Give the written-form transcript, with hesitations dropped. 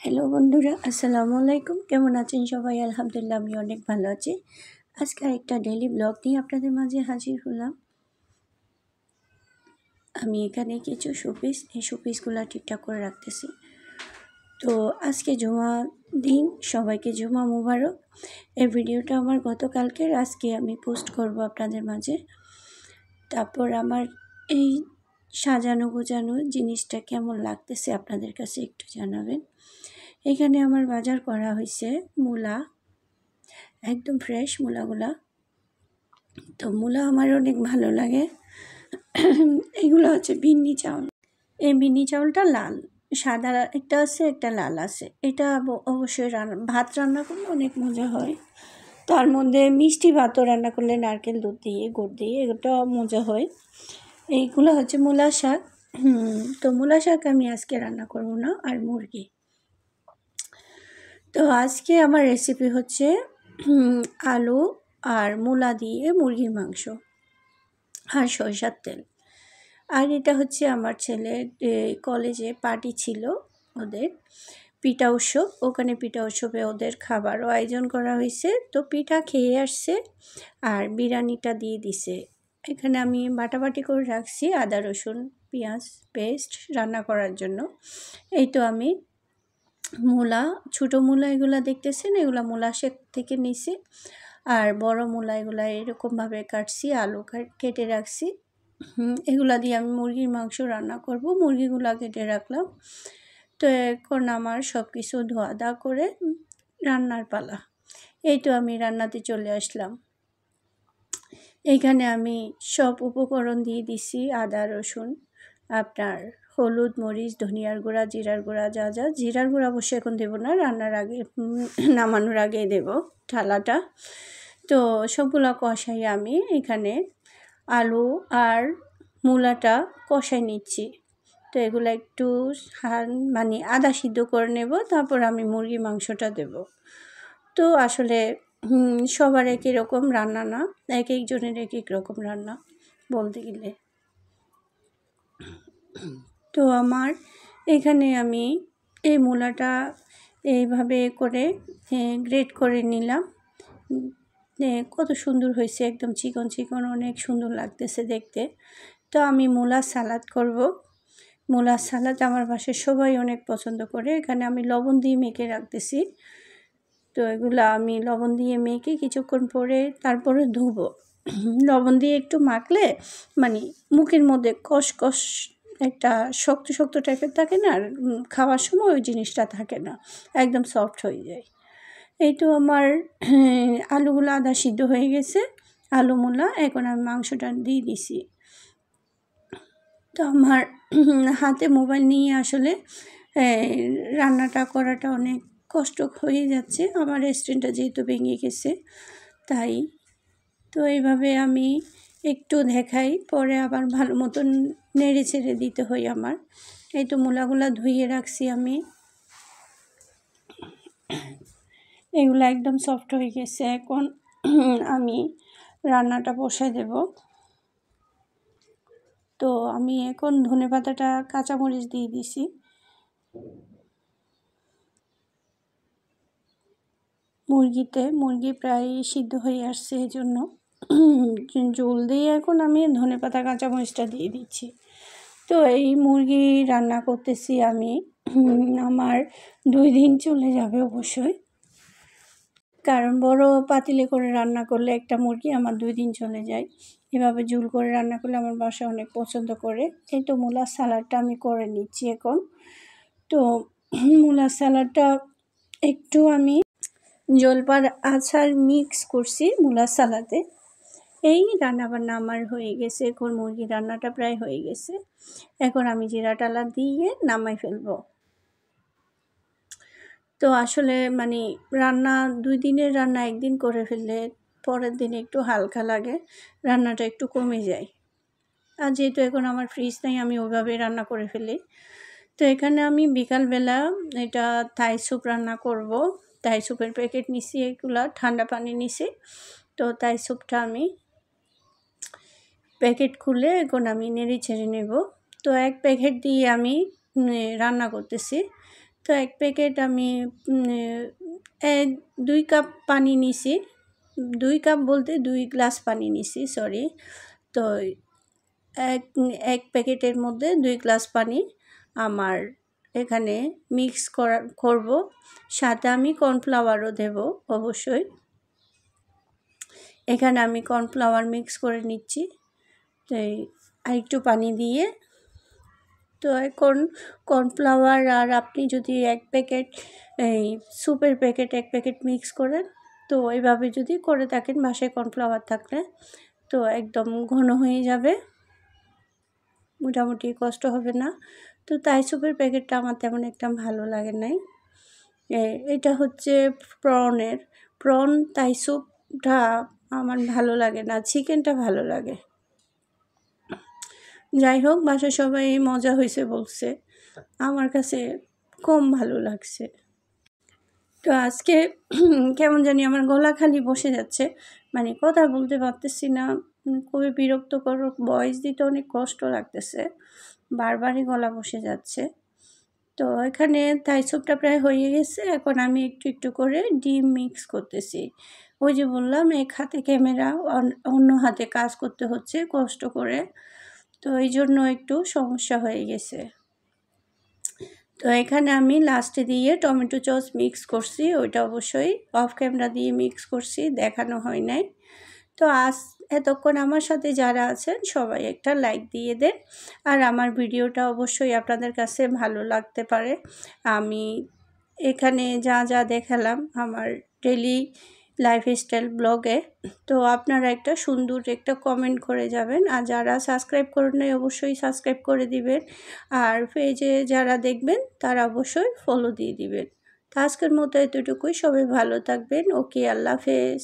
Hello বন্ধুরা, আসসালামু আলাইকুম। কেমন আছেন সবাই? আলহামদুলিল্লাহ, আমি অনেক ভালো আছি। আজকে আরেকটা ডেইলি ব্লগ নিয়ে আপনাদের মাঝে হাজির হলাম। আমি এখানে কিছু এই শোপিসগুলো ঠিকঠাক করে রাখতেছি। তো আজকে জুমা দিন, সবাইকে জুমা মুবারক। এই ভিডিওটা আমার গতকালকের, আজকে আমি পোস্ট করব আপনাদের মাঝে। তারপর আমার এই সাজানো গোছানো জিনিসটা কেমন লাগতেছে আপনাদের কাছে একটু জানাবেন। এখানে আমার বাজার করা হয়েছে মূলা, একদম ফ্রেশ মূলাগুলা। তো মূলা আমার অনেক ভালো লাগে। এগুলো হচ্ছে বিন্নি চাউল। এই বিন্নি চাউলটা লাল, সাদা একটা আছে, একটা লাল আছে। এটা অবশ্যই ভাত রান্না করলে অনেক মজা হয়। তার মধ্যে মিষ্টি ভাতও রান্না করলে নারকেল দুধ দিয়ে, গুড় দিয়ে, এগুলো মজা হয়। এইগুলো হচ্ছে মূলা শাক। তো মূলা শাক আমি আজকে রান্না করব না, আর মুরগি। তো আজকে আমার রেসিপি হচ্ছে আলু আর মূলা দিয়ে মুরগির মাংস আর সরিষার তেল। আর এটা হচ্ছে আমার ছেলের কলেজে পার্টি ছিল, ওদের পিঠা উৎসব। ওখানে পিঠা উৎসবে ওদের খাবারও আয়োজন করা হয়েছে। তো পিঠা খেয়ে আসছে আর বিরিয়ানিটা দিয়ে দিছে। এখানে আমি বাটাবাটি করে রাখছি আদা রসুন পেঁয়াজ পেস্ট রান্না করার জন্য। এই তো আমি মূলা, ছোটো মূলা এগুলো দেখতেছেন, এগুলো মূলা শেক থেকে নিছি। আর বড় মূলা এগুলো এরকমভাবে কাটছি, আলু কেটে রাখছি। এগুলা দিয়ে আমি মুরগির মাংস রান্না করব। মুরগিগুলো কেটে রাখলাম। তো এখন আমার সব কিছু ধোয়া দা করে রান্নার পালা। এই তো আমি রান্নাতে চলে আসলাম। এইখানে আমি সব উপকরণ দিয়ে দিছি, আদা রসুন, আপনার হলুদ মরিচ ধনিয়ার গুঁড়া জিরার গুঁড়া, যা যা। জিরার গুঁড়া অবশ্যই এখন দেবো না, রান্নার আগে নামানোর আগে দেব ঢালাটা। তো সবগুলো কষাই আমি এখানে আলু আর মূলাটা কষাই নিচ্ছি। তো এগুলো একটু মানে আদা সিদ্ধ করে নেব, তারপর আমি মুরগি মাংসটা দেব। তো আসলে সবার এক রকম রান্না না, এক একজনের এক এক রকম রান্না বলতে গেলে। তো আমার এখানে আমি এই মূলাটা এইভাবে করে গ্রেট করে নিলাম। কত সুন্দর হয়েছে, একদম চিকন চিকন, অনেক সুন্দর লাগতেছে দেখতে। তো আমি মূলা সালাদ করব। মূলার সালাদ আমার বাসায় সবাই অনেক পছন্দ করে। এখানে আমি লবণ দিয়ে মেখে রাখতেছি। তো এগুলো আমি লবণ দিয়ে মেখে কিছুক্ষণ পরে তারপরে ধুবো। লবণ দিয়ে একটু মাখলে মানে মুখের মধ্যে কষকষ একটা শক্ত শক্ত টাইপের থাকে না, আর খাওয়ার সময় ওই জিনিসটা থাকে না, একদম সফট হয়ে যায়। এই তো আমার আলুগুলো আদা সিদ্ধ হয়ে গেছে, আলু মূলা। এখন আমি মাংসটা দিয়ে দিছি। তো আমার হাতে মোবাইল নিয়ে আসলে রান্নাটা করাটা অনেক কষ্ট হয়ে যাচ্ছে। আমার স্ট্যান্ডটা যেহেতু ভেঙে গেছে তাই। তো এইভাবে আমি একটু দেখাই, পরে আবার ভালো মতন নেড়ে ছেড়ে দিতে হয় আমার। এই তো মূলাগুলো ধুয়ে রাখছি আমি, এগুলো একদম সফট হয়ে গেছে। এখন আমি রান্নাটা বসাই দেব। তো আমি এখন ধনেপাতাটা কাঁচামরিচ দিয়ে দিছি। মুরগি প্রায় সিদ্ধ হয়ে আসছে, এই জন্য জল দিয়ে এখন আমি ধনেপাতা কাঁচামরিচটা দিয়ে দিচ্ছি। তো এই মুরগি রান্না করতেছি আমি, আমার 2 দিন চলে যাবে অবশ্যই। কারণ বড় পাতিলে করে রান্না করলে একটা মুরগি আমার 2 দিন চলে যায়। এভাবে ঝোল করে রান্না করলে আমার বাসা অনেক পছন্দ করে। এই তো মূলার সালাডটা আমি করে নিচ্ছি এখন। তো মূলার সালাডটা একটু আমি জলপার আচার মিক্স করছি মূলার সালাদে। এই রান্নাবান্না আমার হয়ে গেছে। এখন মুরগি রান্নাটা প্রায় হয়ে গেছে। এখন আমি জিরা টালা দিয়ে নামাই ফেলবো। তো আসলে মানে রান্না 2 দিনের রান্না 1 দিন করে ফেললে পরের দিন একটু হালকা লাগে, রান্নাটা একটু কমে যায়। আর যেহেতু এখন আমার ফ্রিজ নেই, আমি ওইভাবে রান্না করে ফেলি। তো এখানে আমি বিকালবেলা এটা থাই স্যুপ রান্না করব। থাই স্যুপের প্যাকেট নিছি, এগুলো ঠান্ডা পানি নিছি। তো থাই স্যুপটা আমি প্যাকেট খুলে এখন আমি নেড়ে ছেড়ে নেব। তো 1 প্যাকেট দিয়ে আমি রান্না করতেছি। তো 1 প্যাকেট আমি 2 কাপ পানি নিছি। 2 কাপ বলতে 2 গ্লাস পানি নিছি, সরি। তো 1 প্যাকেটের মধ্যে 2 গ্লাস পানি আমার এখানে মিক্স করব। সাথে আমি কর্নফ্লাওয়ারও দেব অবশ্যই। এখানে আমি কর্নফ্লাওয়ার মিক্স করে নিচ্ছি। তো আরেকটু পানি দিয়ে, তো এখন কর্নফ্লাওয়ার আর আপনি যদি 1 প্যাকেট এই স্যুপের প্যাকেট 1 প্যাকেট মিক্স করেন, তো এইভাবে যদি করে থাকেন বাসায় কর্নফ্লাওয়ার থাকলে, তো একদম ঘন হয়ে যাবে, মোটামুটি কষ্ট হবে না। তো তাই স্যুপের প্যাকেটটা আমার তেমন একটা ভালো লাগে নাই। এটা হচ্ছে প্রন তাই স্যুপটা আমার ভালো লাগে না, চিকেনটা ভালো লাগে। যাই হোক, বাসায় সবাই মজা হয়েছে বলছে, আমার কাছে কম ভালো লাগছে। তো আজকে কেমন জানি আমার গলা খালি বসে যাচ্ছে, মানে কথা বলতে পারতেছি না, খুবই বিরক্তকর, ভয়েস দিতে অনেক কষ্ট লাগতেছে, বারবারই গলা বসে যাচ্ছে। তো এখানে থাই স্যুপটা প্রায় হয়ে গেছে। এখন আমি একটু একটু করে ডিম মিক্স করতেছি। ওই যে বললাম, এক হাতে ক্যামেরা, অন্য হাতে কাজ করতে হচ্ছে কষ্ট করে, তো এই জন্য একটু সমস্যা হয়ে গেছে। তো এখানে আমি লাস্টে দিয়ে টমেটো সস মিক্স করছি, ওইটা অবশ্যই অফ ক্যামেরা দিয়ে মিক্স করছি, দেখানো হয় নাই। তো এতক্ষণ আমার সাথে যারা আছেন সবাই একটা লাইক দিয়ে দেন, আর আমার ভিডিওটা অবশ্যই আপনাদের কাছে ভালো লাগতে পারে। আমি এখানে যা যা দেখালাম আমার ডেইলি লাইফস্টাইল ব্লগে, তো আপনারা একটা সুন্দর একটা কমেন্ট করে যাবেন, আর যারা সাবস্ক্রাইব করেন নাই অবশ্যই সাবস্ক্রাইব করে দিবেন, আর পেজে যারা দেখবেন তারা অবশ্যই ফলো দিয়ে দিবেন। তো আজকের মতো এতটুকুই, সবাই ভালো থাকবেন। ওকে, আল্লাহ হাফেজ।